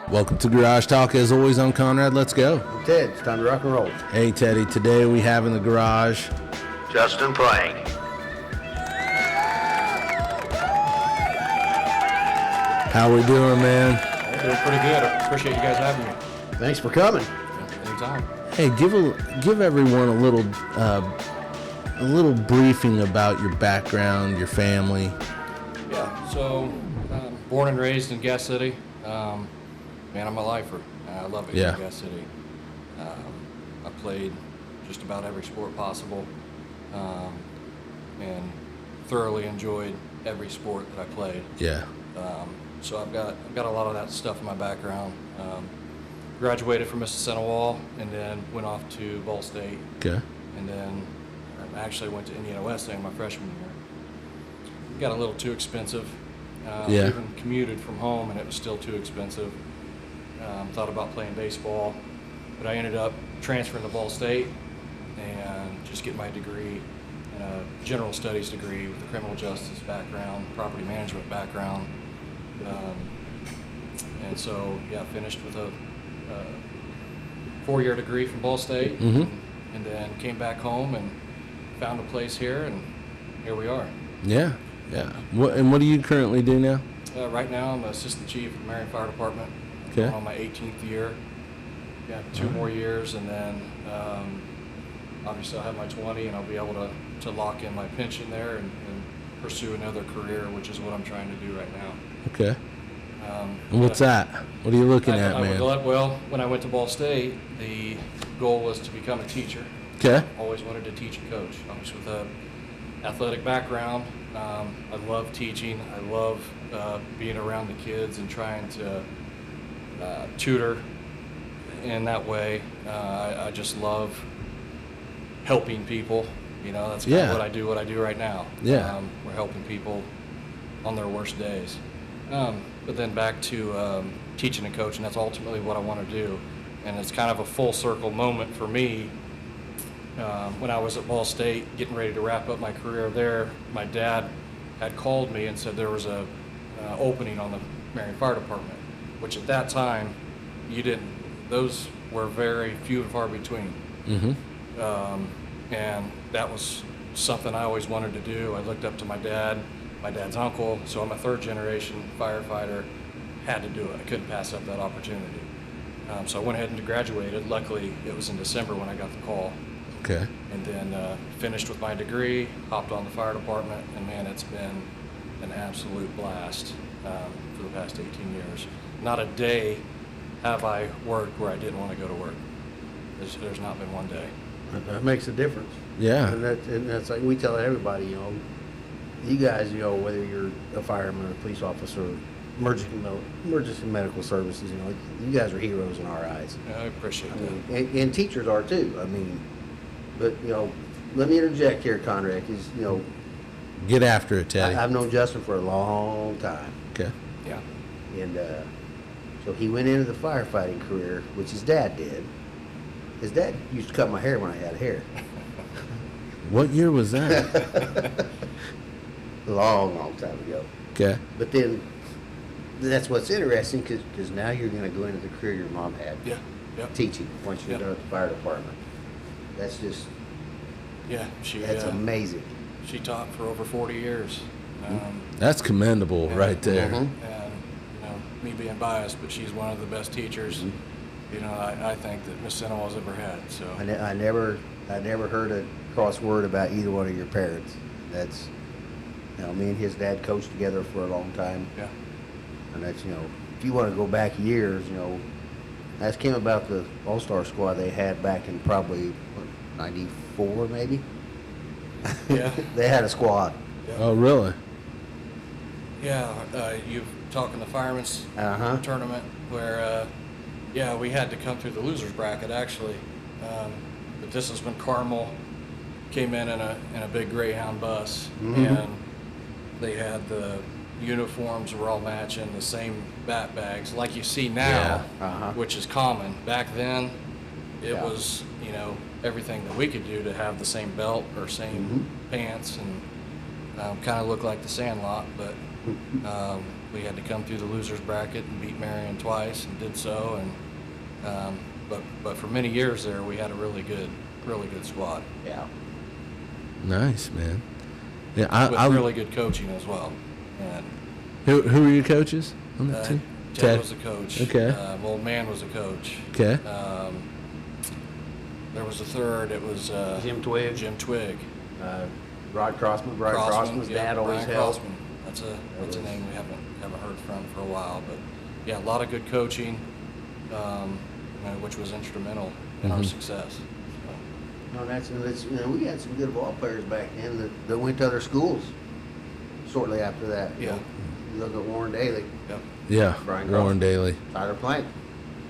Welcome to Garage Talk. As always, I'm Conrad. Let's go. I'm Ted. It's time to rock and roll. Hey, Teddy. Today we have in the garage Justin Plank. How we doing, man? Doing pretty good. I appreciate you guys having me. Thanks for coming. Anytime. Hey, give everyone a little briefing about your background, your family. Yeah, so born and raised in Gas City. Man, I'm a lifer. I love it here in Gas City. I played just about every sport possible and thoroughly enjoyed every sport that I played. Yeah. So I've got a lot of that stuff in my background. Graduated from Mississinawa and then went off to Ball State. Okay. And then I actually went to Indiana Wesleyan my freshman year. Got a little too expensive. Even commuted from home and it was still too expensive. Thought about playing baseball, but I ended up transferring to Ball State and just getting my degree, a general studies degree with a criminal justice background, property management background. And so, finished with a 4-year degree from Ball State, and then came back home and found a place here, and here we are. Yeah. What do you currently do now? Right now, I'm assistant chief of the Marion Fire Department. Okay. I'm on my 18th year. Got 2 more years, and then obviously I'll have my 20, and I'll be able to lock in my pension there and pursue another career, which is what I'm trying to do right now. Okay. And what's that? What are you looking at, man? Well, when I went to Ball State, the goal was to become a teacher. Okay. Always wanted to teach and coach. I was with an athletic background. I love teaching. I love being around the kids and trying to tutor in that way. I just love helping people. You know, that's kind of what I do right now. Yeah. We're helping people on their worst days. But then back to teaching and coaching, that's ultimately what I want to do. And it's kind of a full circle moment for me. When I was at Ball State, getting ready to wrap up my career there, my dad had called me and said there was a opening on the Marion Fire Department, which at that time, those were very few and far between. And that was something I always wanted to do. I looked up to my dad's uncle, so I'm a 3rd-generation firefighter, had to do it. I couldn't pass up that opportunity. So I went ahead and graduated. Luckily, it was in December when I got the call. Okay. And then finished with my degree, hopped on the fire department, and man, it's been an absolute blast for the past 18 years. Not a day have I worked where I didn't want to go to work. There's not been one day. That makes a difference. Yeah. And that's like we tell everybody, you guys, whether you're a fireman or a police officer, emergency medical services, you guys are heroes in our eyes. Yeah, I appreciate that. And teachers are too. But let me interject here, Conrad, because Get after it, Teddy. I've known Justin for a long time. Okay. Yeah. And so he went into the firefighting career, which his dad did. His dad used to cut my hair when I had hair. What year was that? long time ago. Okay. But then that's what's interesting because now you're going to go into the career your mom had. Yeah. Teaching once you're Yep. done at the fire department. That's just, Yeah. that's amazing. She taught for over 40 years. That's commendable right there. Mhm. And, me being biased, but she's one of the best teachers, I think that Miss Sinowal's ever had. So I never heard a cross word about either one of your parents. That's, me and his dad coached together for a long time. Yeah. And that's, if you want to go back years, ask him about the All-Star squad they had back in probably, 94 maybe? Yeah. They had a squad. Oh, really? Yeah, you've talking the firemen's Uh-huh. tournament where, we had to come through the losers bracket actually. But this is when Carmel came in a big Greyhound bus, and they had the uniforms were all matching, the same bat bags like you see now, which is common. Back then, it was everything that we could do to have the same belt or same pants, Kind of looked like the Sandlot, but we had to come through the losers bracket and beat Marion twice, and did so. And but for many years there, we had a really good squad. Yeah. Nice, man. Yeah, With I really good coaching as well. And who were your coaches on the team? Ted was the coach. Okay. Old Man was the coach. Okay. There was a third. It was Jim Twigg. Jim Twigg. Rod Crossman. Brian Crossman's yeah, dad always Brian helped. Crossman. That's a name we haven't heard from for a while. But yeah, a lot of good coaching, which was instrumental in our success. So, No, that's we had some good ball players back then that went to other schools. Shortly after that. Yeah. You look at Warren Daly, yep. Yeah, Brian Warren Crossman. Daly. Tyler Plank.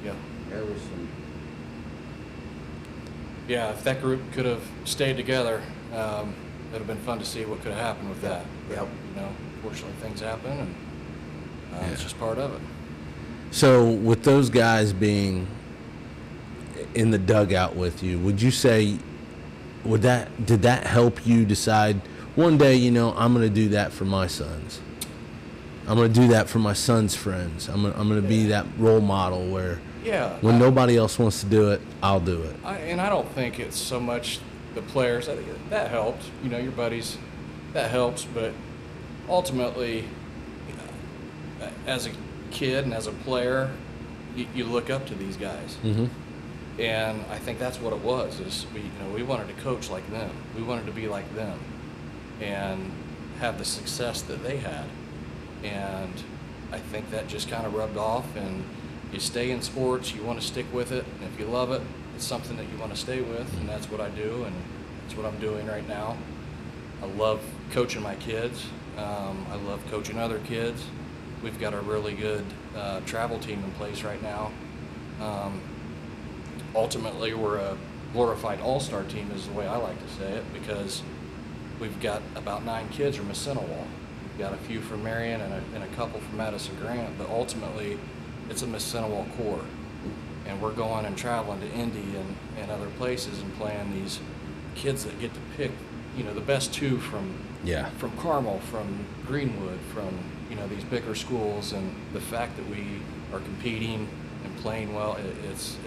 Yeah. There was some. Yeah, if that group could have stayed together, it'd have been fun to see what could have happened with that. Yep. Fortunately things happen, and it's just part of it. So with those guys being in the dugout with you, would you say did that help you decide one day, I'm going to do that for my sons? I'm going to do that for my son's friends. I'm going to be that role model where when nobody else wants to do it, I'll do it. I don't think it's so much the players. That helped, your buddies, that helps. But ultimately, as a kid and as a player, you look up to these guys. Mm-hmm. And I think that's what it was. Is we wanted to coach like them. We wanted to be like them, and have the success that they had. And I think that just kind of rubbed off. And you stay in sports, you want to stick with it. And if you love it, it's something that you want to stay with. And that's what I do, and that's what I'm doing right now. I love coaching my kids. I love coaching other kids. We've got a really good travel team in place right now. Ultimately, we're a glorified all-star team is the way I like to say it, because we've got about 9 kids from Mississinewa. We've got a few from Marion and a couple from Madison Grant, but ultimately it's a Mississinewa core. And we're going and traveling to Indy and other places and playing these kids that get to pick, the best 2 from Carmel, from Greenwood, from, these bigger schools. And the fact that we are competing and playing well, it's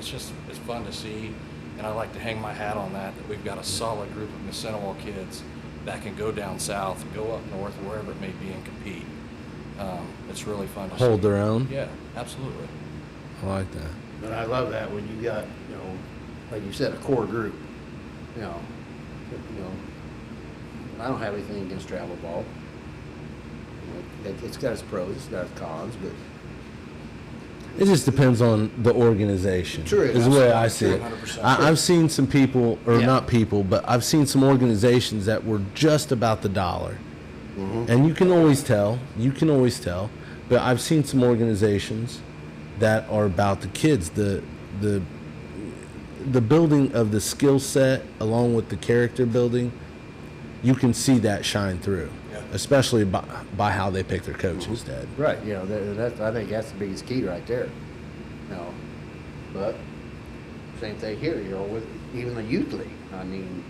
fun to see. And I like to hang my hat on that we've got a solid group of Mississinewa kids that can go down south, go up north, wherever it may be, and compete. It's really fun to Hold see. their own? Yeah, absolutely. I like that. But I love that when you got, like you said, a core group. I don't have anything against travel ball. It's got its pros, it's got its cons, but It just depends on the organization. True. Is the way I see it. 100%. I've seen some people, or Yeah. not people, but I've seen some organizations that were just about the dollar. And you can always tell. But I've seen some organizations that are about the kids, the building of the skill set along with the character building. You can see that shine through, especially by how they pick their coaches, Dad. right, I think that's the biggest key right there. But same thing here, with even the youth league. I mean,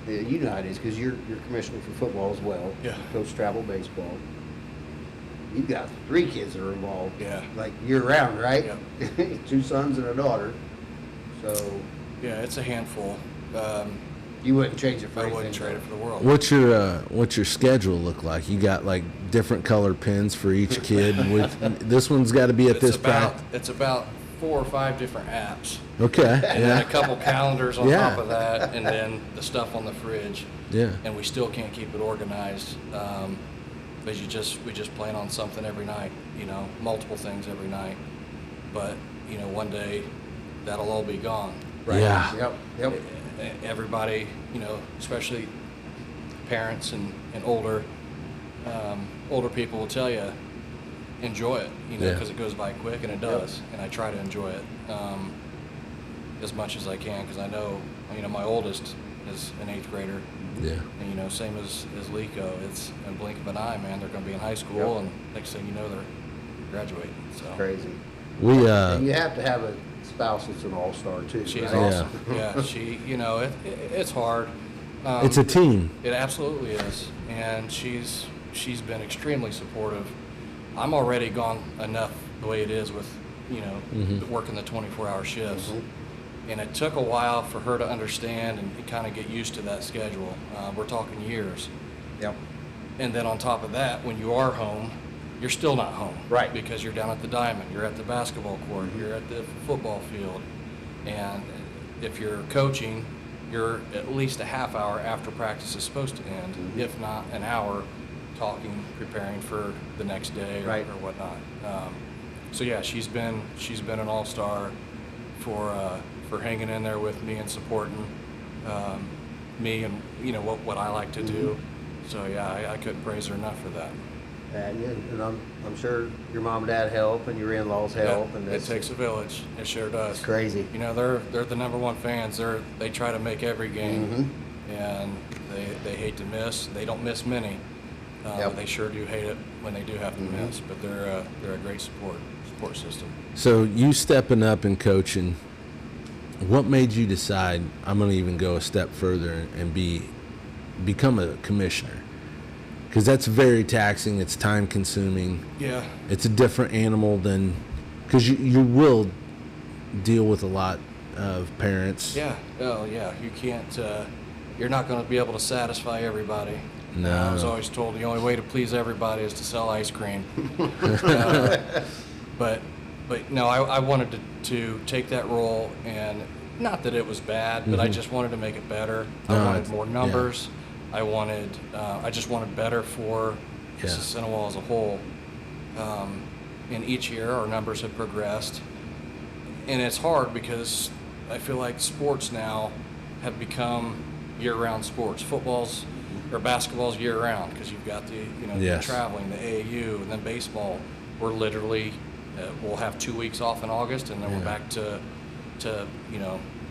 you know how it is because you're commissioner for football as well. Yeah. You coach travel baseball. You've got 3 kids that are involved. Yeah. Like year round, right? Yeah. 2 sons and a daughter. So Yeah, it's a handful. you wouldn't change it for I anything. wouldn't trade it for the world. What's your schedule look like? You got like different color pins for each kid. With this one's got to be at this practice. It's about 4 or 5 different apps. Okay. And then a Yeah. couple calendars on Yeah. top of that, and then the stuff on the fridge. Yeah. And we still can't keep it organized, because we just plan on something every night, multiple things every night. But, one day that'll all be gone. Right. Yeah. Yep. Everybody, especially parents and older people will tell you, enjoy it, Yeah. because it goes by quick, and it does. And I try to enjoy it as much as I can, because I know, my oldest is an 8th grader. Yeah. And, same as Lico. It's in a blink of an eye, man. They're going to be in high school, Yep. and next thing you know, they're graduating. So Crazy. We And you have to have a spouse that's an all-star too. she's right? awesome. Yeah, she. It's hard. it's a team. It absolutely is. and she's been extremely supportive. I'm already gone enough the way it is with, working the 24-hour shifts. And it took a while for her to understand and kind of get used to that schedule. We're talking years. Yep. And then on top of that, when you are home, you're still not home. Right. Because you're down at the diamond, you're at the basketball court, you're at the football field. And if you're coaching, you're at least a half hour after practice is supposed to end, if not an hour, talking, preparing for the next day or, Right. or whatnot. So yeah, she's been an all-star for hanging in there with me and supporting me and what I like to do. So yeah, I couldn't praise her enough for that. And I'm sure your mom and dad help and your in-laws help. Yeah, And it takes a village. It sure does. It's crazy. They're the number one fans. They try to make every game, and they hate to miss. They don't miss many. Yep. They sure do hate it when they do have to miss. But they're a great support system. So you stepping up and coaching, what made you decide I'm going to even go a step further and become a commissioner? Because that's very taxing. It's time consuming. Yeah. It's a different animal than, because you will deal with a lot of parents. Yeah. Oh yeah. You can't. You're not going to be able to satisfy everybody. No. I was always told the only way to please everybody is to sell ice cream. But no, I wanted to take that role, and not that it was bad, but I just wanted to make it better. I No, wanted it's- more numbers. I just wanted better for Yeah. Sinnowall as a whole. And each year our numbers have progressed, and it's hard because I feel like sports now have become year-round sports. Football's or basketball's year-round because you've got the Yes. the traveling, the AAU, and then baseball. We're literally we'll have 2 weeks off in August, and then we're back to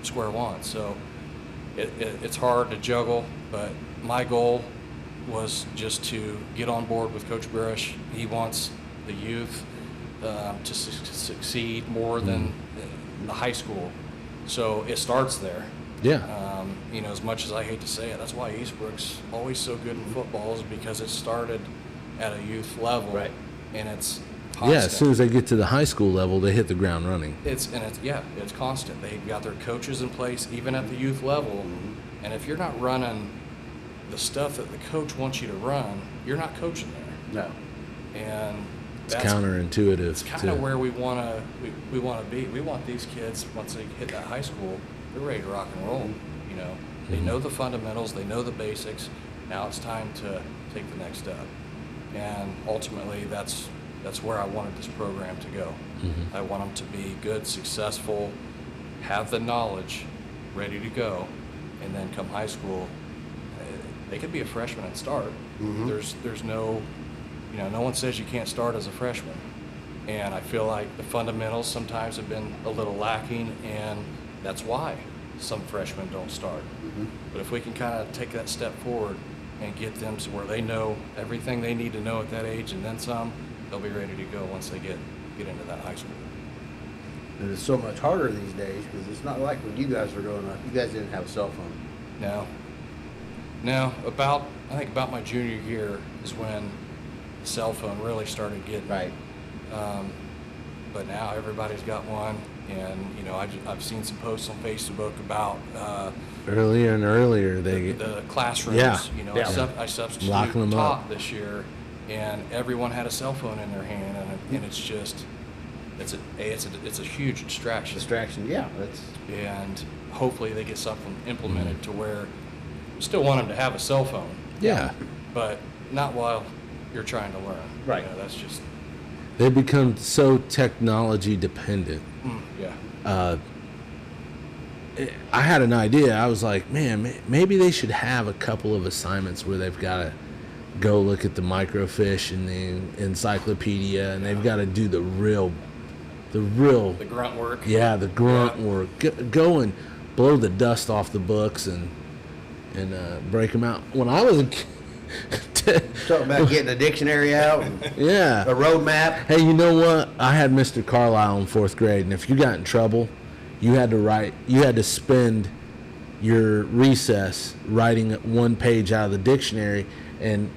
square one. So it's hard to juggle, but my goal was just to get on board with Coach Brush. He wants the youth to succeed more than the high school. So it starts there. Yeah. As much as I hate to say it, that's why Eastbrook's always so good in football, is because it started at a youth level. Right. And it's constant. Yeah, as soon as they get to the high school level, they hit the ground running. It's constant. They've got their coaches in place, even at the youth level. And if you're not running the stuff that the coach wants you to run, you're not coaching there. No. And It's counterintuitive. It's kind of where we want to be. We want these kids, once they hit that high school, they're ready to rock and roll. They know the fundamentals, they know the basics. Now it's time to take the next step. And ultimately, that's where I wanted this program to go. I want them to be good, successful, have the knowledge, ready to go, and then come high school, they could be a freshman and start. There's no, no one says you can't start as a freshman. And I feel like the fundamentals sometimes have been a little lacking, and that's why some freshmen don't start. But if we can kind of take that step forward and get them to where they know everything they need to know at that age and then some, they'll be ready to go once they get into that high school. And it's so much harder these days because it's not like when you guys were growing up. You guys didn't have a cell phone. No, I think about my junior year is when the cell phone really started getting. Right. But now everybody's got one, and I've seen some posts on Facebook about Earlier and earlier, the classrooms. Yeah. I substitute Locking them taught up. this year, and everyone had a cell phone in their hand, and it's just it's a huge distraction. Distraction. Yeah. That's. And hopefully they get something implemented to where we still want them to have a cell phone, yeah, but not while you're trying to learn. Right. That's just they become so technology dependent. yeah. I had an idea. I was like, man, maybe they should have a couple of assignments where they've got to go look at the microfiche and the encyclopedia, and they've got to do the real, The grunt work. yeah, the grunt work. Go and blow the dust off the books and break them out. When I was a kid, Talking about getting a dictionary out, and yeah, a road map. Hey, you know what? I had Mr. Carlisle in 4th grade, and if you got in trouble, you had to spend your recess writing one page out of the dictionary, And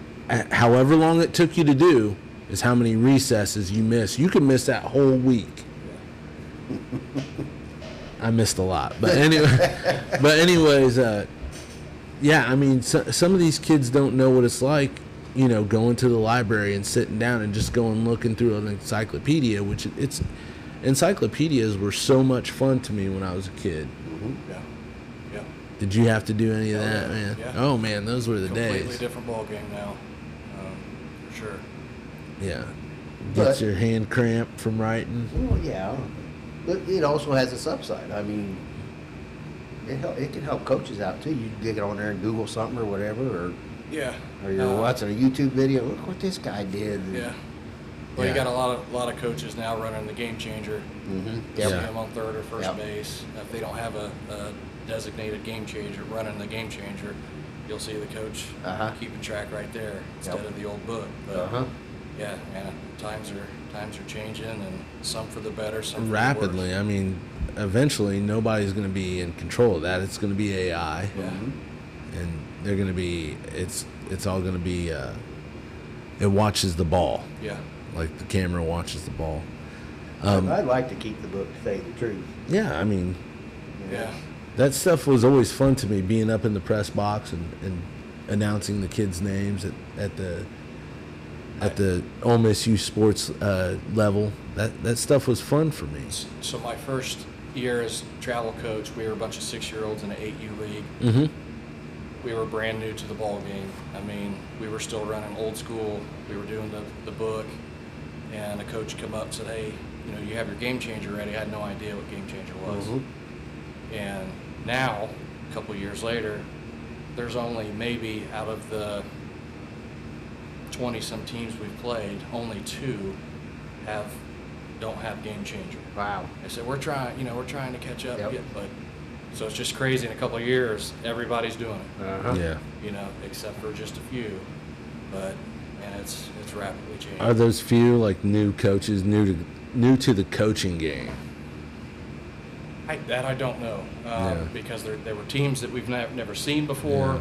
however long it took you to do is how many recesses you miss. You could miss that whole week. I missed a lot, but anyway, yeah, I mean, some of these kids don't know what it's like, going to the library and sitting down and just going looking through an encyclopedia, which encyclopedias were so much fun to me when I was a kid. Yeah. Yeah. Did you have to do any of that, yeah, man? yeah. Oh man, those were the Completely days. different ball game now, for sure. Yeah. But- Gets your hand cramped from writing. Well, yeah, but it also has its upside. I mean, it can help coaches out too. You dig it on there and Google something or whatever, Yeah. or you're watching a YouTube video. Look what this guy did. Yeah. Well, Yeah. you got a lot of coaches now running the game changer. Mm-hmm. You Yep. see them on third or first Yep. base. If they don't have a designated game changer running the game changer, you'll see the coach Uh-huh. keeping track right there instead Yep. of the old book. But Uh-huh. yeah, man, times are changing, and some for the better, some for the Rapidly. worse. I mean, eventually nobody's going to be in control of that. It's going to be AI. Yeah. And they're going to be it's all going to be it watches the ball, Yeah. like the camera watches the ball. I'd like to keep the book to tell you the truth. Yeah, I mean, Yeah. that stuff was always fun to me, being up in the press box and announcing the kids' names at the Ole Miss Youth Sports level. That stuff was fun for me. So my first year as travel coach, we were a bunch of 6-year-olds in an 8U league. Mm-hmm. We were brand new to the ball game. I mean, we were still running old school. We were doing the book, and a coach come up and said, "Hey, you have your game changer ready." I had no idea what game changer was. Mhm. And now, a couple years later, there's only maybe out of the 20-some teams we've played, only 2 don't have game changer. Wow. I said, we're trying to catch up, Yep. but so it's just crazy. In a couple of years, everybody's doing it, Uh-huh. Yeah. except for just a few. But man, it's rapidly changing. Are those few like new coaches new to the coaching game? I don't know, Yeah. because there were teams that we've never seen before.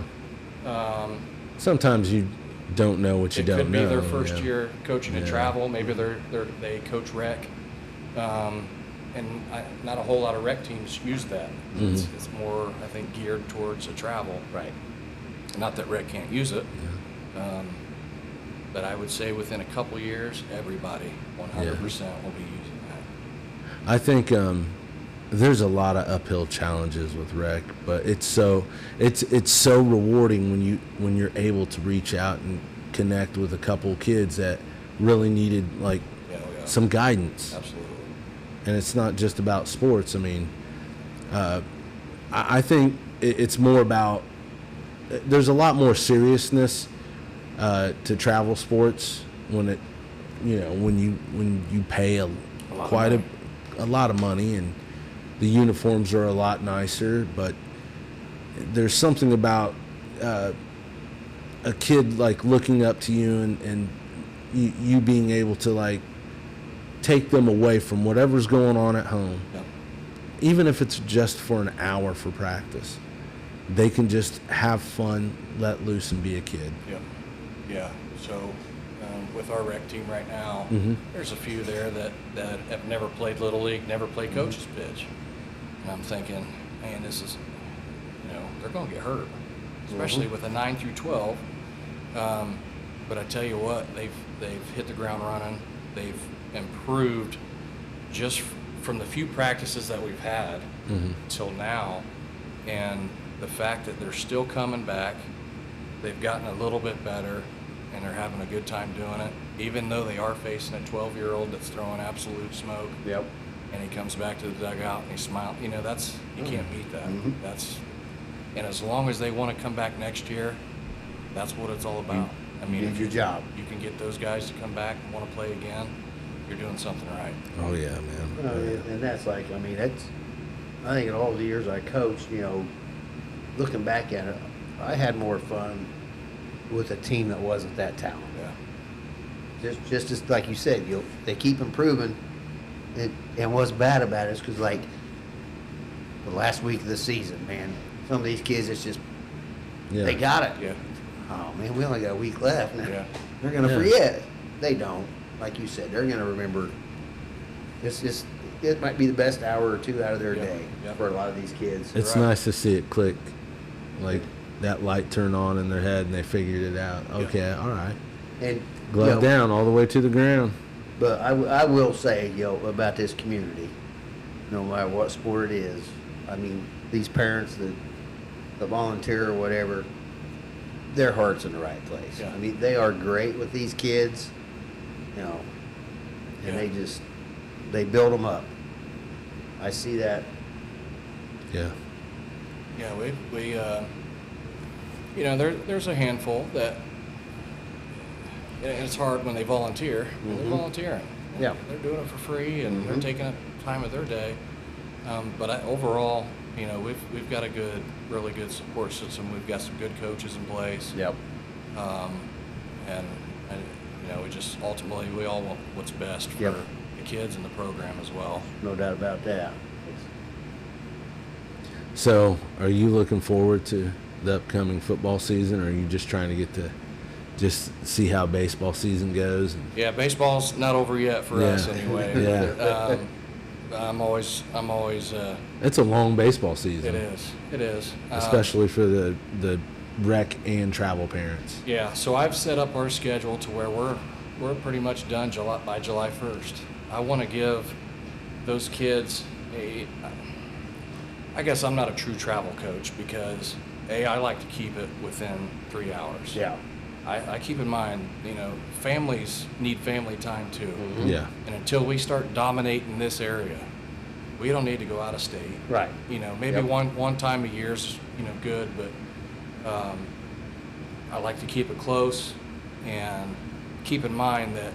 Sometimes you don't know what you It don't could be know. their first yeah. year coaching and Yeah. travel. Maybe they coach rec, and not a whole lot of rec teams use that. Mm-hmm. It's more, I think, geared towards a travel. Right. Not that rec can't use it, but I would say within a couple years, everybody 100% will be using that. I think there's a lot of uphill challenges with rec, but it's so rewarding when you're able to reach out and connect with a couple kids that really needed like Yeah. some guidance. Absolutely. And it's not just about sports. I mean, I think it's more about there's a lot more seriousness to travel sports when you pay quite a lot of money, and the uniforms are a lot nicer, but there's something about a kid like looking up to you and you being able to like take them away from whatever's going on at home, Yeah. even if it's just for an hour for practice. They can just have fun, let loose, and be a kid. Yep. Yeah. So with our rec team right now, Mhm. there's a few there that have never played Little League, never played coach's pitch. And I'm thinking, man, this is, they're going to get hurt, especially with a 9 through 12. But I tell you what, they've hit the ground running. They've improved just from the few practices that we've had till now. And the fact that they're still coming back, they've gotten a little bit better, and they're having a good time doing it, even though they are facing a 12-year-old that's throwing absolute smoke. Yep. And he comes back to the dugout and he smiles. You can't beat that. And as long as they want to come back next year, that's what it's all about. I mean, did if your job. You can get those guys to come back and want to play again, you're doing something right. Oh yeah, man. You know, and that's like, I mean, I think in all the years I coached, looking back at it, I had more fun with a team that wasn't that talented. Yeah. Just as like you said, they keep improving. And what's bad about it is because like the last week of the season, man, some of these kids, it's just Yeah. they got it. Yeah. oh man, we only got a week left now. Yeah. They're gonna Yeah. forget. They don't. Like you said, they're gonna remember. It might be the best hour or 2 out of their Yeah, day yeah. for a lot of these kids. It's Right. nice to see it click, like that light turn on in their head and they figured it out. Okay, all right. And Glove you know, down all the way to the ground. But I will say, about this community, no matter what sport it is, I mean, these parents that volunteer or whatever, their heart's in the right place. Yeah. I mean, they are great with these kids, and Yeah. they build them up. I see that. Yeah. Yeah, we there's a handful that, and it's hard when they volunteer. They're volunteering. Yeah. They're doing it for free and they're taking up time of their day. But overall, we've got a really good support system. We've got some good coaches in place. Yep. And we just ultimately, we all want what's best for Yep. the kids and the program as well. No doubt about that. So, are you looking forward to the upcoming football season, or are you just trying to get to just see how baseball season goes? Yeah, baseball's not over yet for us Yeah. anyway. Yeah. I'm always. It's a long baseball season. It is. Especially for the rec and travel parents. Yeah, so I've set up our schedule to where we're pretty much done by July 1st. I want to give those kids I guess I'm not a true travel coach because I like to keep it within 3 hours. Yeah. I keep in mind, families need family time too. Yeah. And until we start dominating this area, we don't need to go out of state. Right. Maybe Yep. one time a year's, good, but I like to keep it close and keep in mind that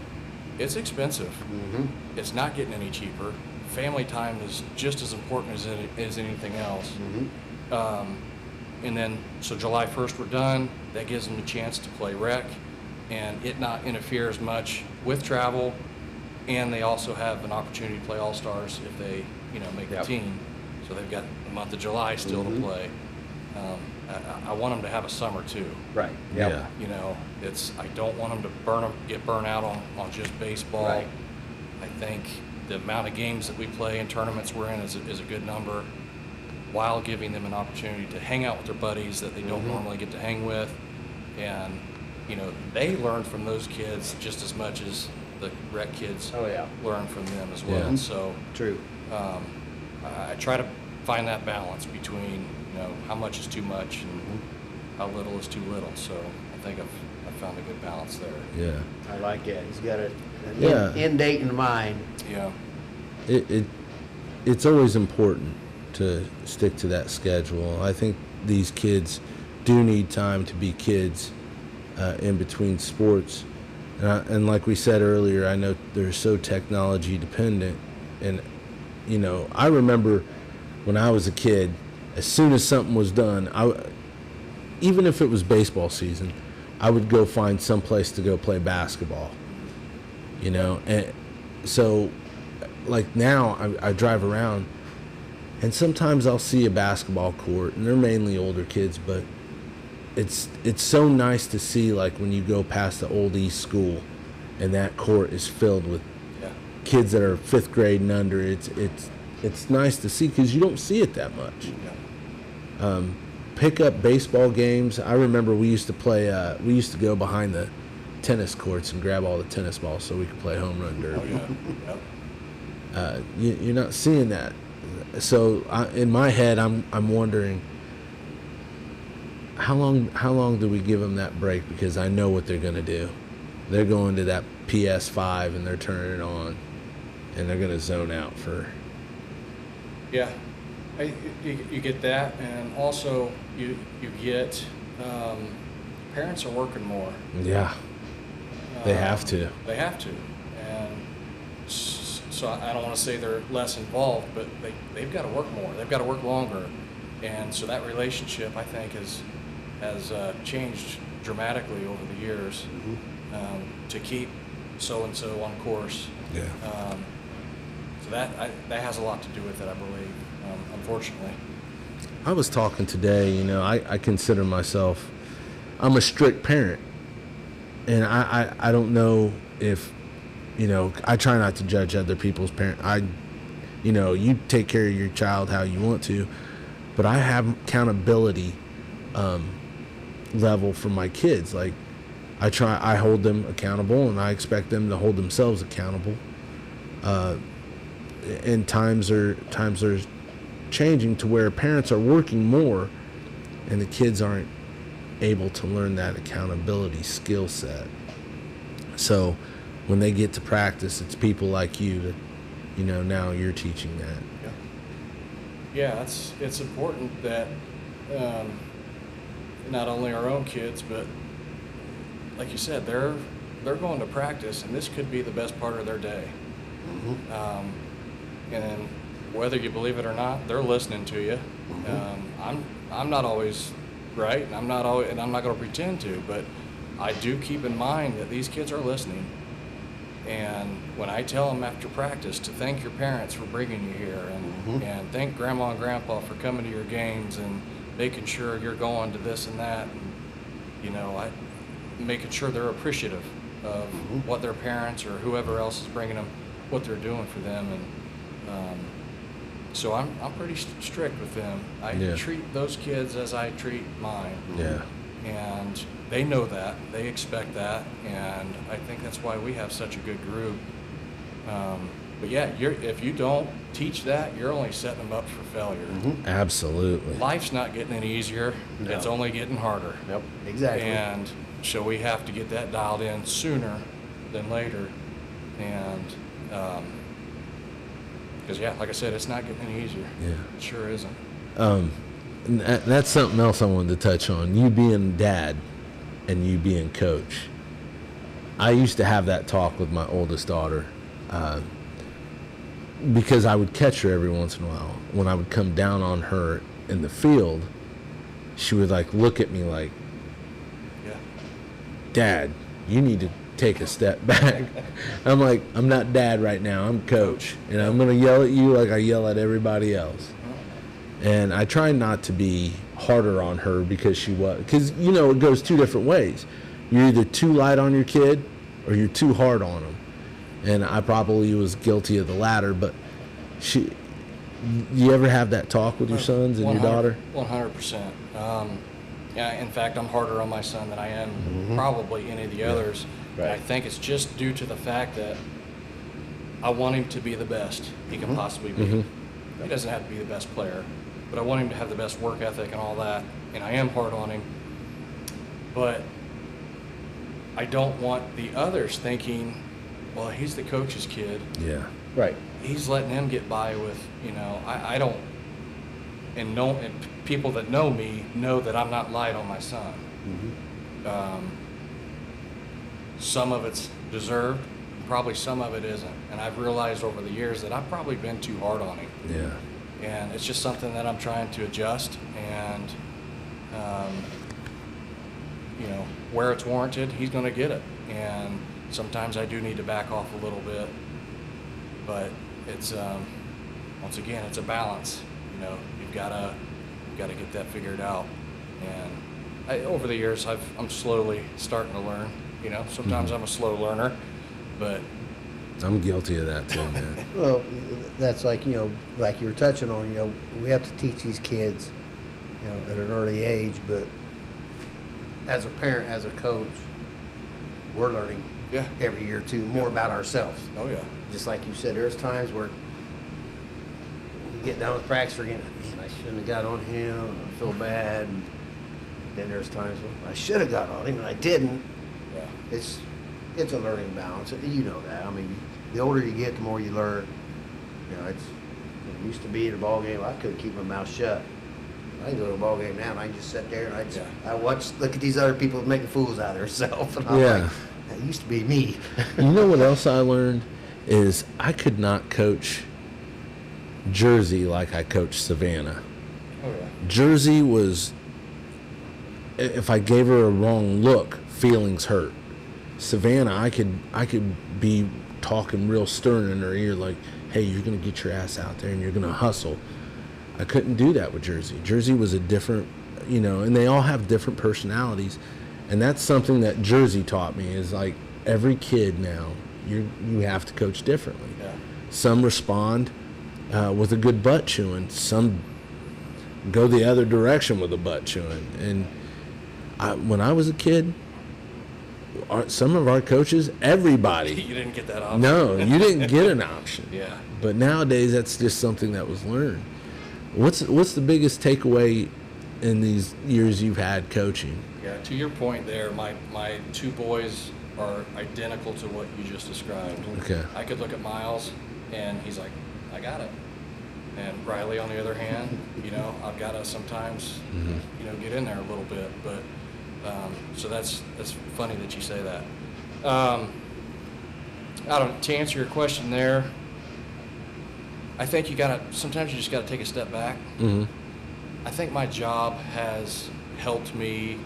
it's expensive. Mm-hmm. It's not getting any cheaper. Family time is just as important as anything else. Mm-hmm. And then, so July 1st we're done. That gives them a chance to play rec and it not interfere as much with travel. And they also have an opportunity to play All-Stars if they, make Yep. the team. So they've got the month of July still Mhm. to play. I want them to have a summer too. Right. Yeah. I don't want them to get burnt out on just baseball. Right. I think the amount of games that we play and tournaments we're in is a good number, while giving them an opportunity to hang out with their buddies that they don't normally get to hang with. And, they learn from those kids just as much as the rec kids Oh, yeah. learn from them as well. Yeah. So True. I try to find that balance between, how much is too much and how little is too little. So I think I've found a good balance there. Yeah. I like that. He's got an Yeah. end date in mind. Yeah. It's always important to stick to that schedule. I think these kids do need time to be kids in between sports. And like we said earlier, I know they're so technology dependent. And, I remember when I was a kid, as soon as something was done, even if it was baseball season, I would go find some place to go play basketball. And so like now I drive around and sometimes I'll see a basketball court and they're mainly older kids, but it's so nice to see, like when you go past the old East School and that court is filled with Yeah. kids that are 5th grade and under. It's nice to see because you don't see it that much. Yeah. Pick up baseball games. I remember we used to go behind the tennis courts and grab all the tennis balls so we could play home run derby. Oh, yeah. Yep. You're not seeing that. So in my head, I'm wondering how long do we give them that break? Because I know what they're gonna do. They're going to that PS5 and they're turning it on, and they're gonna zone out for. Yeah, you get that, and also you get parents are working more. Yeah, they have to. They have to, and so I don't want to say they're less involved, but they've got to work more. They've got to work longer, and so that relationship I think has changed dramatically over the years to keep so and so on course. Yeah. So that has a lot to do with it, I believe. Unfortunately. I was talking today. I consider myself. I'm a strict parent, and I don't know if, you know, I try not to judge other people's parent. You know, you take care of your child how you want to, but I have accountability level for my kids. Like, I hold them accountable, and I expect them to hold themselves accountable. And times are changing to where parents are working more, and the kids aren't able to learn that accountability skill set. So when they get to practice, it's people like you that, you know, now you're teaching that. Yeah, it's important that not only our own kids, but like you said, they're going to practice, and this could be the best part of their day. And whether you believe it or not, they're listening to you. I'm not always right, and I'm not going to pretend to, but I do keep in mind that these kids are listening. And when I tell them after practice to thank your parents for bringing you here, and thank Grandma and Grandpa for coming to your games and making sure you're going to this and that, and, you know, making sure they're appreciative of what their parents or whoever else is bringing them, what they're doing for them. And so I'm pretty strict with them. I treat those kids as I treat mine. Yeah. And they know that, they expect that, and I think that's why we have such a good group. But yeah, if you don't teach that, you're only setting them up for failure. Absolutely. Life's not getting any easier, it's only getting harder. Yep, exactly. And so we have to get that dialed in sooner than later. And because yeah, like I said, it's not getting any easier. Yeah. It sure isn't. And that's something else I wanted to touch on. You being dad and you being coach. I used to have that talk with my oldest daughter because I would catch her every once in a while. When I would come down on her in the field, she would like look at me like, Dad, you need to take a step back. I'm like, I'm not dad right now, I'm coach. And I'm going to yell at you like I yell at everybody else. And I try not to be harder on her because you know, it goes two different ways. You're either too light on your kid or you're too hard on them. And I probably was guilty of the latter, but you ever have that talk with your sons and your daughter? 100%. Yeah, in fact, I'm harder on my son than I am probably any of the others. Right. And I think it's just due to the fact that I want him to be the best he can possibly be. He doesn't have to be the best player, but I want him to have the best work ethic and all that, and I am hard on him. But I don't want the others thinking, well, he's the coach's kid. Yeah. Right. He's letting him get by with, you know, I don't, and people that know me know that I'm not light on my son. Some of it's deserved, probably some of it isn't. And I've realized over the years that I've probably been too hard on him. Yeah. And it's just something that I'm trying to adjust, and you know, where it's warranted, he's going to get it. And sometimes I do need to back off a little bit, but it's once again, it's a balance. You know, you've got to get that figured out. And over the years, I'm slowly starting to learn. You know, sometimes I'm a slow learner, but I'm guilty of that too, man. Well, that's like, you know, like you were touching on, you know, we have to teach these kids, you know, at an early age, but as a parent, as a coach, we're learning every year too, more about ourselves. oh yeah, Just like you said, there's times where you get done with practice, you're getting, man, I shouldn't have got on him, I feel bad. And then there's times when I should have got on him and I didn't. yeah. It's a learning balance. You know that. I mean, the older you get, the more you learn. You know, it used to be at a ball game, I couldn't keep my mouth shut. I can go to a ball game now and I can just sit there and I look at these other people making fools out of themselves. And I'm like, that used to be me. You know what else I learned is I could not coach Jersey like I coached Savannah. Oh yeah. Jersey was, if I gave her a wrong look, feelings hurt. Savannah, I could be talking real stern in her ear like, hey, you're going to get your ass out there and you're going to hustle. I couldn't do that with Jersey. Jersey was a different, you know, and they all have different personalities. And that's something that Jersey taught me is like every kid now, you have to coach differently. Yeah. Some respond with a good butt chewing. Some go the other direction with a butt chewing. And when I was a kid, some of our coaches, everybody. You didn't get that option. No, you didn't get an option. Yeah. But nowadays, that's just something that was learned. What's the biggest takeaway in these years you've had coaching? Yeah, to your point there, my two boys are identical to what you just described. Okay. I could look at Miles, and he's like, I got it. And Riley, on the other hand, I've got to sometimes, get in there a little bit. But so that's funny that you say that. To answer your question there, I think sometimes you just gotta take a step back. Mm-hmm. I think my job has helped me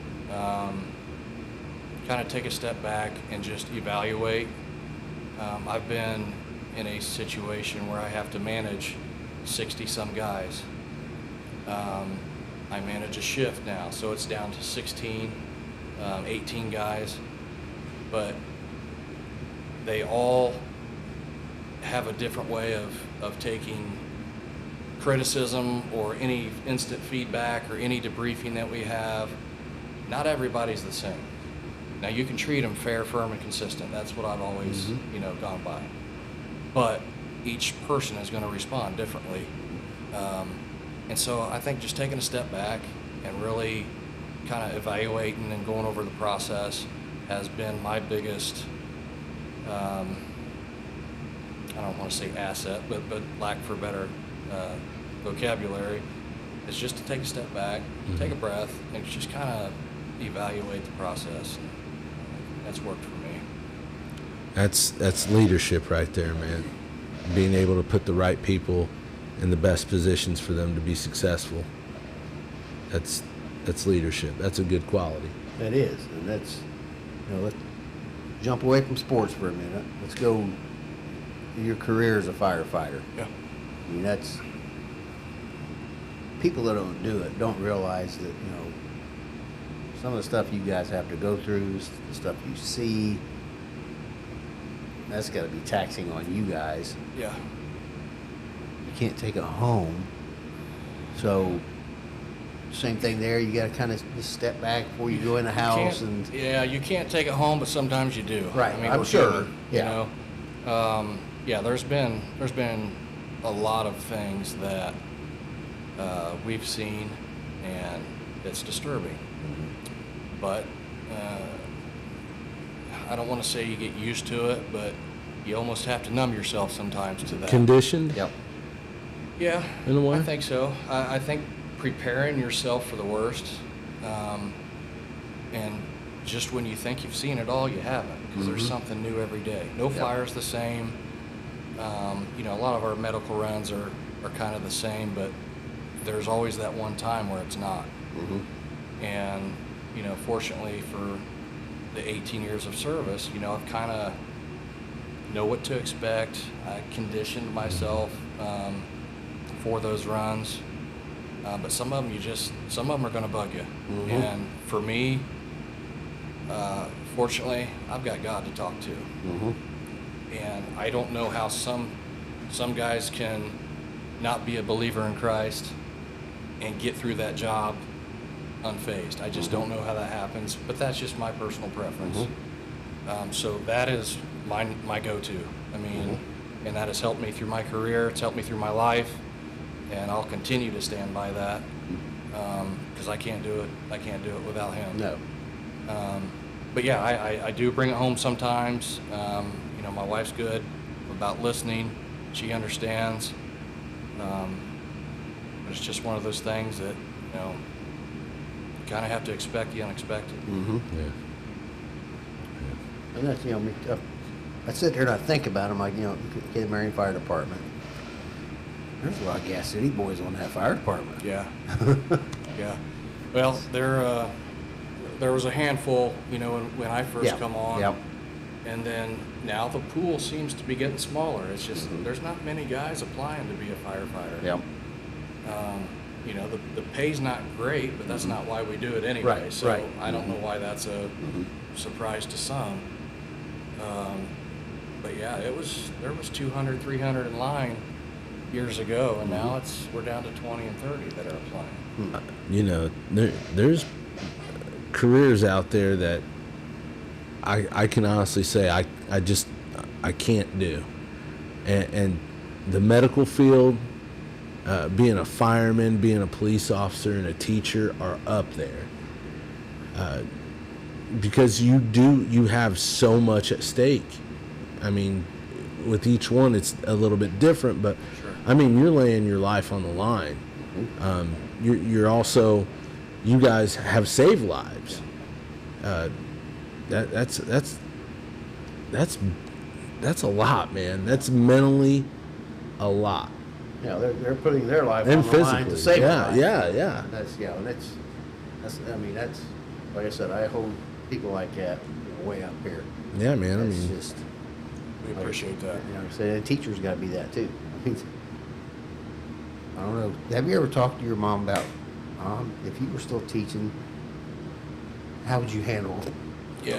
kind of take a step back and just evaluate. I've been in a situation where I have to manage 60-some guys. I manage a shift now, so it's down to 16, 18 guys, but they all have a different way of taking criticism or any instant feedback or any debriefing that we have. Not everybody's the same. Now you can treat them fair, firm, and consistent. That's what I've always, gone by. But each person is going to respond differently. And so I think just taking a step back and really kind of evaluating and going over the process has been my biggest, I don't want to say asset, but lack for better vocabulary, is just to take a step back, take a breath, and just kind of evaluate the process. That's worked for me. That's leadership right there, man. Being able to put the right people in the best positions for them to be successful. That's leadership. That's a good quality. That is, and that's, let's jump away from sports for a minute. Let's go your career as a firefighter. Yeah. I mean, that's, people that don't do it don't realize that, some of the stuff you guys have to go through, the stuff you see, that's got to be taxing on you guys. Yeah. You can't take it home. So, same thing there. You got to kind of just step back before you go in the house. And you can't take it home, but sometimes you do. Right. I mean, I'm we're sure. human, Yeah. There's been a lot of things that we've seen, and it's disturbing. But I don't want to say you get used to it, but you almost have to numb yourself sometimes to that. Conditioned? Yep. Yeah, In a way? I think so. I think preparing yourself for the worst, and just when you think you've seen it all, you haven't, because there's something new every day. No fire's the same. A lot of our medical runs are kind of the same, but there's always that one time where it's not. And, fortunately for the 18 years of service, I've kind of know what to expect. I conditioned myself for those runs. But some of them are going to bug you. And for me, fortunately, I've got God to talk to. And I don't know how some guys can not be a believer in Christ and get through that job unfazed. I just don't know how that happens, but that's just my personal preference. So that is my go-to. I mean, and that has helped me through my career. It's helped me through my life, and I'll continue to stand by that because I can't do it. I can't do it without him. No. But yeah, I do bring it home sometimes. My wife's good about listening. She understands. But it's just one of those things that, you kind of have to expect the unexpected. Yeah. And that's, I sit there and I think about them, like, the Marion Fire Department. There's a lot of Gas City boys on that fire department. Yeah. Yeah. Well, there was a handful, when I first come on. Yep. And then now the pool seems to be getting smaller. It's just there's not many guys applying to be a firefighter. Yep. you know, the pay's not great, but that's not why we do it anyway. Right, So right. I don't know why that's a surprise to some. But yeah, there was 200, 300 in line years ago, and now we're down to 20 and 30 that are applying. You know, there's careers out there that I can honestly say I can't do, and the medical field, being a fireman, being a police officer, and a teacher are up there, because you have so much at stake. I mean, with each one it's a little bit different, but Sure. I mean, you're laying your life on the line. You're also, you guys have saved lives. That's a lot, man. That's mentally a lot. Yeah, they're putting their life And on the line to physically. save Yeah, life. yeah. And that's, I mean, that's, like I said, I hold people like that, way up here. Yeah, man. I It's mean, just, We appreciate that. you know, like I said, and teachers gotta be that too. I mean, I don't know, have you ever talked to your mom about, if you were still teaching, how would you handle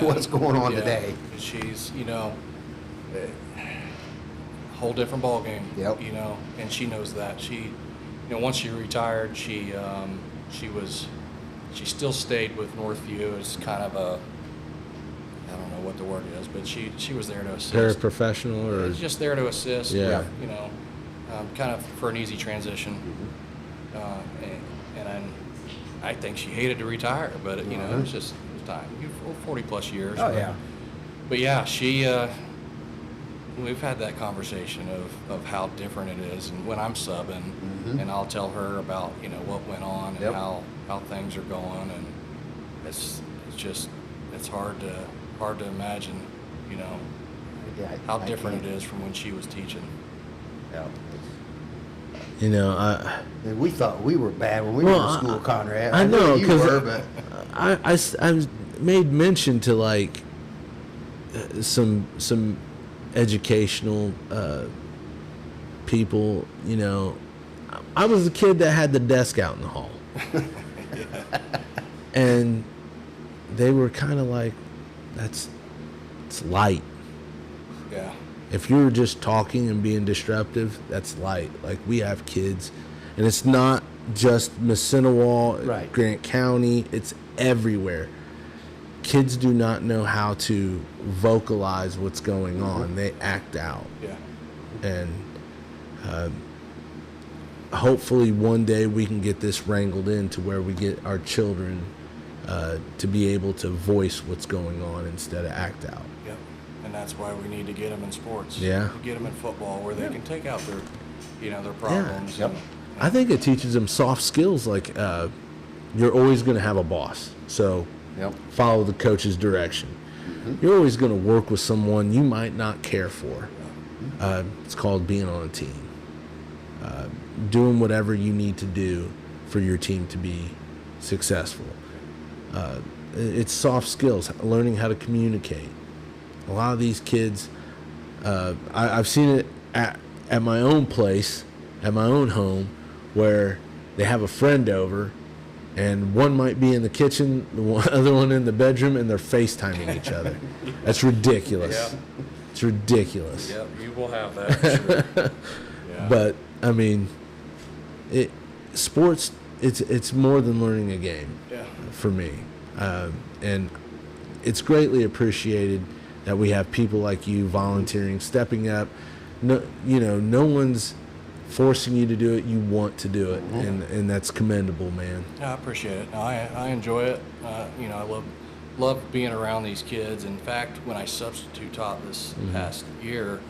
what's going on today? She's, you know, whole different ballgame. Yep. You know, and she knows that. She, you know, once she retired, she still stayed with Northview as kind of a, I don't know what the word is, but she was there to assist. paraprofessional or Just there to assist. Yeah. You know, kind of for an easy transition. And I think she hated to retire, but you know, it was just it was time. 40 plus years. Oh, yeah. But yeah, we've had that conversation of how different it is, and when I'm subbing, and I'll tell her about, you know, what went on and Yep. how things are going, and it's hard to imagine, you know, how different it is from when she was teaching. Yeah. you know, And we thought we were bad when we were in school, Conrad. I know, you 'cause were, but I made mention to like some educational people. You know, I was the kid that had the desk out in the hall, and they were kind of like, it's light. Yeah. If you're just talking and being disruptive, that's light. Like, we have kids, and it's not just Missinawall, Right. Grant County, it's everywhere. Kids do not know how to vocalize what's going on. They act out. Yeah. And hopefully one day we can get this wrangled in to where we get our children to be able to voice what's going on instead of act out. Yep. And that's why we need to get them in sports. Yeah. Get them in football where they can take out their, you know, their problems. Yep. and- I think it teaches them soft skills, like you're always going to have a boss, so Yep. follow the coach's direction. You're always going to work with someone you might not care for. It's called being on a team. Doing whatever you need to do for your team to be successful. It's soft skills, learning how to communicate. A lot of these kids, I've seen it at my own place, at my own home, where they have a friend over, and one might be in the kitchen, the other one in the bedroom, and they're FaceTiming each other. That's ridiculous. Yeah. It's ridiculous. Yep, you will have that for sure. Yeah. But I mean, sports. It's more than learning a game Yeah. for me, and it's greatly appreciated that we have people like you volunteering, stepping up. No, no one's forcing you to do it. You want to do it, and that's commendable, man. Yeah, I appreciate it. No, I enjoy it. You know, I love being around these kids. In fact, when I substitute taught this past year,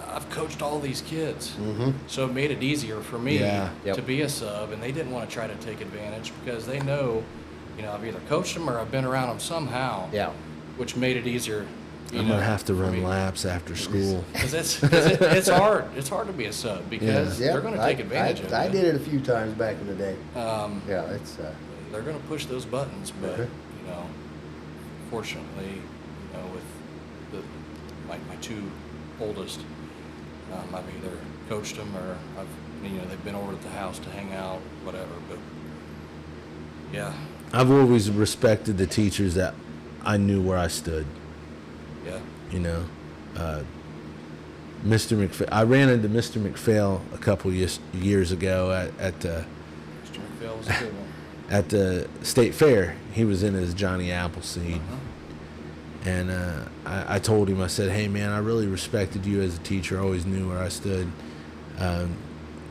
I've coached all these kids. So it made it easier for me Yeah. Yep. to be a sub, and they didn't want to try to take advantage because they know, you know, I've either coached them or I've been around them somehow. Yeah. Which made it easier. You I'm know, gonna have to for run me. laps after school. Because it's hard. It's hard to be a sub because Yeah, they're going to take advantage of it. I did it a few times back in the day. Yeah, it's They're going to push those buttons, but Okay. you know, fortunately, you know, with my two oldest, I've either coached them or I've you know, they've been over at the house to hang out, whatever. But yeah, I've always respected the teachers that I knew where I stood. yeah, You know, Mr. McPhail. I ran into Mr. McPhail a couple years ago at Mr. McPhail was a good one. at the state fair. He was in his Johnny Appleseed, and I told him, I said, "Hey man, I really respected you as a teacher. I always knew where I stood."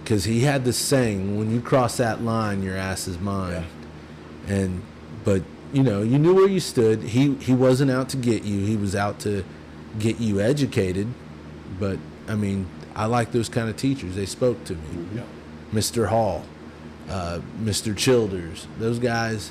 Because he had this saying, "When you cross that line, your ass is mine." But you know, you knew where you stood. He wasn't out to get you. He was out to get you educated. But I mean, I like those kind of teachers. They spoke to me. Yeah. Mr. Hall, Mr. Childers, those guys,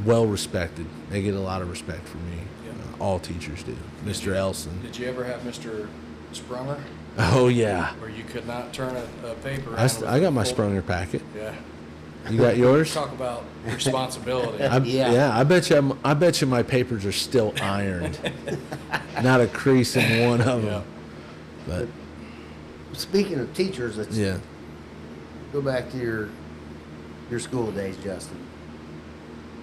well respected. They get a lot of respect from me. Yeah. All teachers do. Mr. Elson. Did you ever have Mr. Sprunger, Oh yeah, where you could not turn a paper? I got my Sprunger packet. Yeah. You got yours? Talk about responsibility. Yeah, I bet you my papers are still ironed. Not a crease in one of them. But Speaking of teachers, let's yeah, go back to your school days, Justin.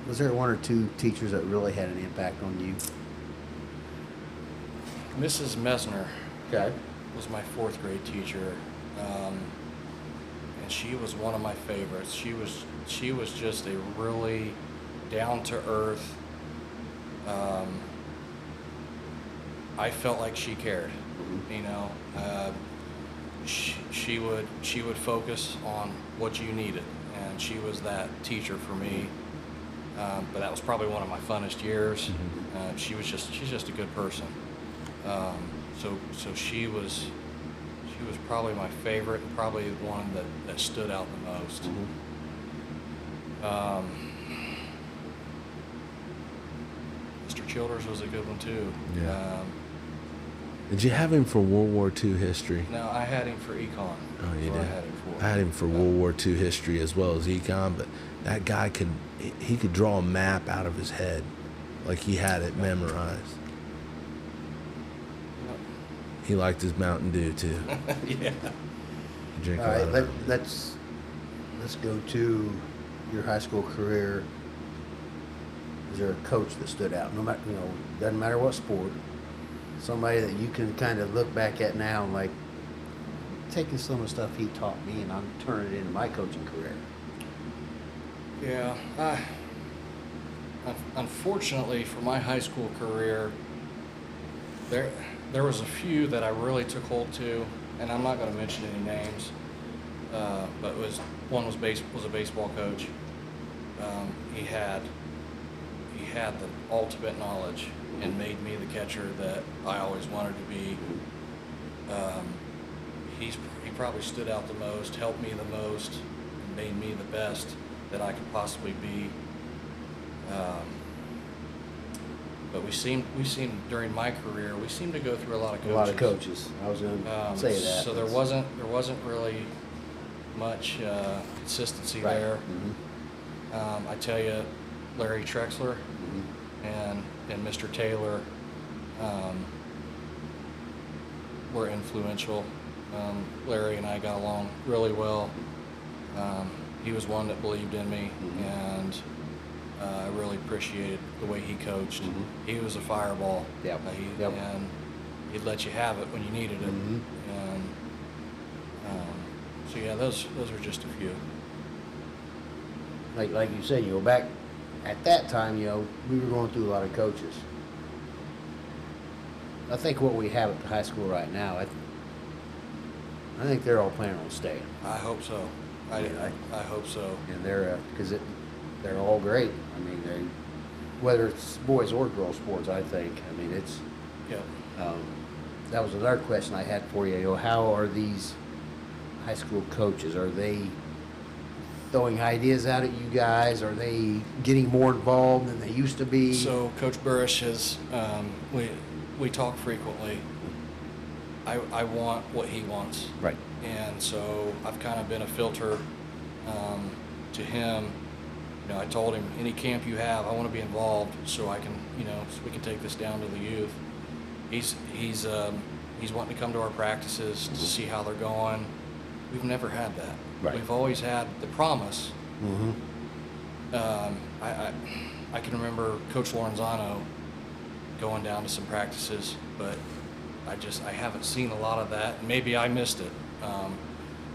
Was there one or two teachers that really had an impact on you? Mrs. Mesner Okay. was my fourth grade teacher, and she was one of my favorites. She was just a really down to earth. I felt like she cared. You know, she would focus on what you needed, and she was that teacher for me. But that was probably one of my funnest years. She's just a good person. So she was probably my favorite, and probably the one that stood out the most. Mr. Childers was a good one too. Yeah. Did you have him for World War II history? No, I had him for econ. Oh, you That's what did. I had him for. I had him for World War II history as well as econ, but that guy could draw a map out of his head, like he had it memorized. He liked his Mountain Dew too. Yeah. He drank All a lot right, of Mountain Dew. let's go to your high school career. Is there a coach that stood out? No matter, doesn't matter what sport. Somebody that you can kind of look back at now and like, taking some of the stuff he taught me and I'm turning it into my coaching career. Yeah. Unfortunately for my high school career, there was a few that I really took hold to, and I'm not going to mention any names. But one was a baseball coach. He had the ultimate knowledge and made me the catcher that I always wanted to be. He probably stood out the most, helped me the most, and made me the best that I could possibly be. But we seemed during my career, we seemed to go through a lot of coaches. A lot of coaches. I was going to say that. So there wasn't really much consistency Right. there. Mm-hmm. I tell you, Larry Trexler and Mr. Taylor were influential. Larry and I got along really well. He was one that believed in me, and I really appreciated the way he coached. He was a fireball. Yep. And he'd let you have it when you needed it. And so yeah, those were just a few. Like you said, back at that time, we were going through a lot of coaches. I think what we have at the high school right now, I think they're all planning on staying. I hope so. I hope so. And they're they're all great. I mean, whether it's boys or girls sports, I think. I mean, it's. Yeah. That was another question I had for you. How are these high school coaches? Are they throwing ideas out at you guys? Are they getting more involved than they used to be? So Coach Burrish has, we talk frequently. I want what he wants. Right. And so I've kind of been a filter to him. I told him, any camp you have, I want to be involved so I can, so we can take this down to the youth. He's he's wanting to come to our practices to see how they're going. We've never had that. Right. We've always had the promise. Mm-hmm. I can remember Coach Lorenzano going down to some practices, but I haven't seen a lot of that. Maybe I missed it.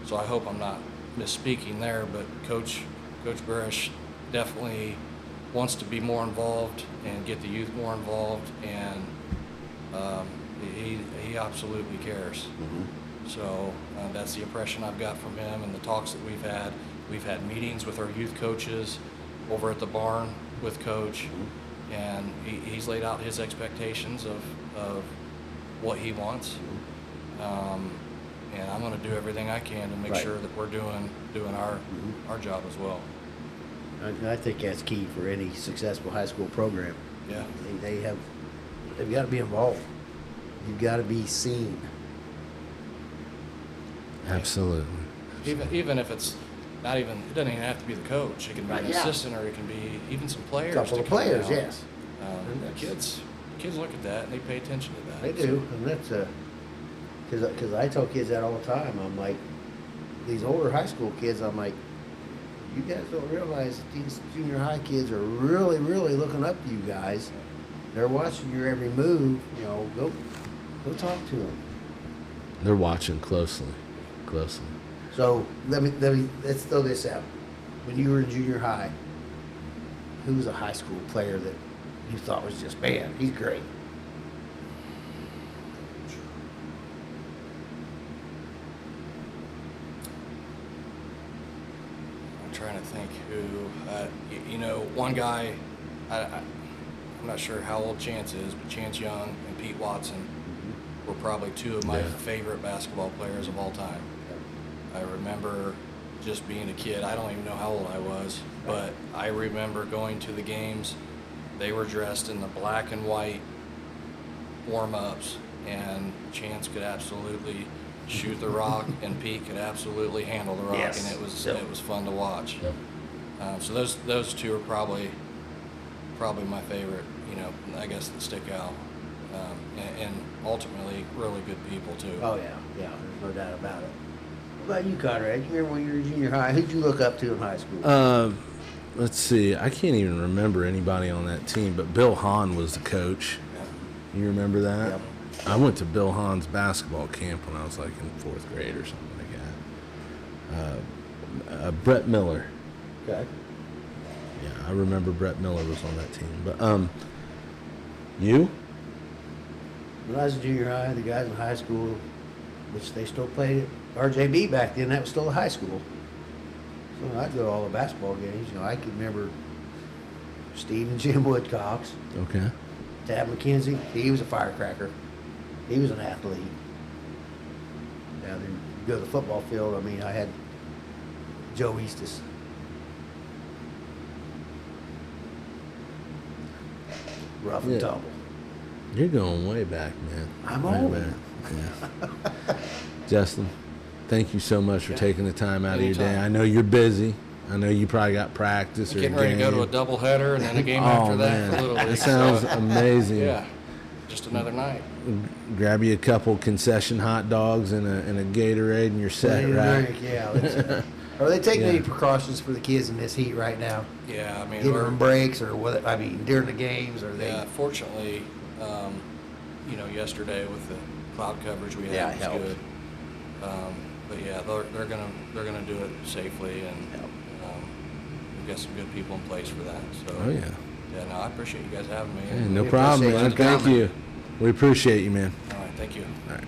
So I hope I'm not misspeaking there, but Coach Barish definitely wants to be more involved and get the youth more involved, and he absolutely cares. Mm-hmm. So that's the impression I've got from him and the talks that we've had. We've had meetings with our youth coaches over at the barn with Coach, and he's laid out his expectations of what he wants. And I'm going to do everything I can to make Right. sure that we're doing our job as well. I think that's key for any successful high school program. Yeah. They've got to be involved. You've got to be seen. Absolutely. Even if it's not even, it doesn't even have to be the coach. It can be Right, an yeah. assistant, or it can be even some players. Couple to of come players, down. yes. Kids look at that and they pay attention to that. They do, and that's because I tell kids that all the time. I'm like, these older high school kids, I'm like, you guys don't realize that these junior high kids are really, really looking up to you guys. They're watching your every move. You know, go talk to them. They're watching closely. So let's throw this out. When you were in junior high, who was a high school player that you thought was just, man, he's great? I'm trying to think who, one guy, I'm not sure how old Chance is, but Chance Young and Pete Watson were probably two of my Yeah. favorite basketball players of all time. I remember just being a kid. I don't even know how old I was, but I remember going to the games. They were dressed in the black and white warm-ups, and Chance could absolutely shoot the rock, and Pete could absolutely handle the rock, Yes. and Yep. it was fun to watch. Yep. So those two are probably my favorite. I guess that stick out, and ultimately really good people too. Oh yeah, there's no doubt about it. What about you, Conrad? You remember when you were in junior high? Who'd you look up to in high school? Let's see. I can't even remember anybody on that team, but Bill Hahn was the coach. Yeah. You remember that? Yep. I went to Bill Hahn's basketball camp when I was like in 4th grade or something like that. Brett Miller. Okay. Yeah, I remember Brett Miller was on that team. But you? When I was in junior high, the guys in high school, which they still played at RJB back then, that was still a high school. So I'd go to all the basketball games. I can remember Steve and Jim Woodcocks, Okay. Tab McKenzie. He was a firecracker. He was an athlete. Now then, you go to the football field. I mean, I had Joe Eastis. Rough and Yeah. tumble. You're going way back, man. I'm Way old. back. Yeah. Justin, thank you so much for taking the time out of your day. Anytime. I know you're busy. I know you probably got practice or Getting a ready to go to a game. doubleheader and then a game Oh, after that man. for Little League. That sounds so, amazing. yeah, just another night. Grab you a couple concession hot dogs and a Gatorade and you're set, Plenty to right? drink, yeah. Are they taking Yeah. any precautions for the kids in this heat right now? Yeah, I mean, Giving we're them breaks or what? I mean, during the games, or they? yeah. Fortunately, yesterday with the cloud coverage we had Yeah, it was helped. good. But yeah, they're gonna do it safely, and Yep. we've got some good people in place for that. So Oh, yeah. yeah, no, I appreciate you guys having me. Hey, no We problem, appreciate man. you Thank coming. you. We appreciate you, man. All right, thank you. All right.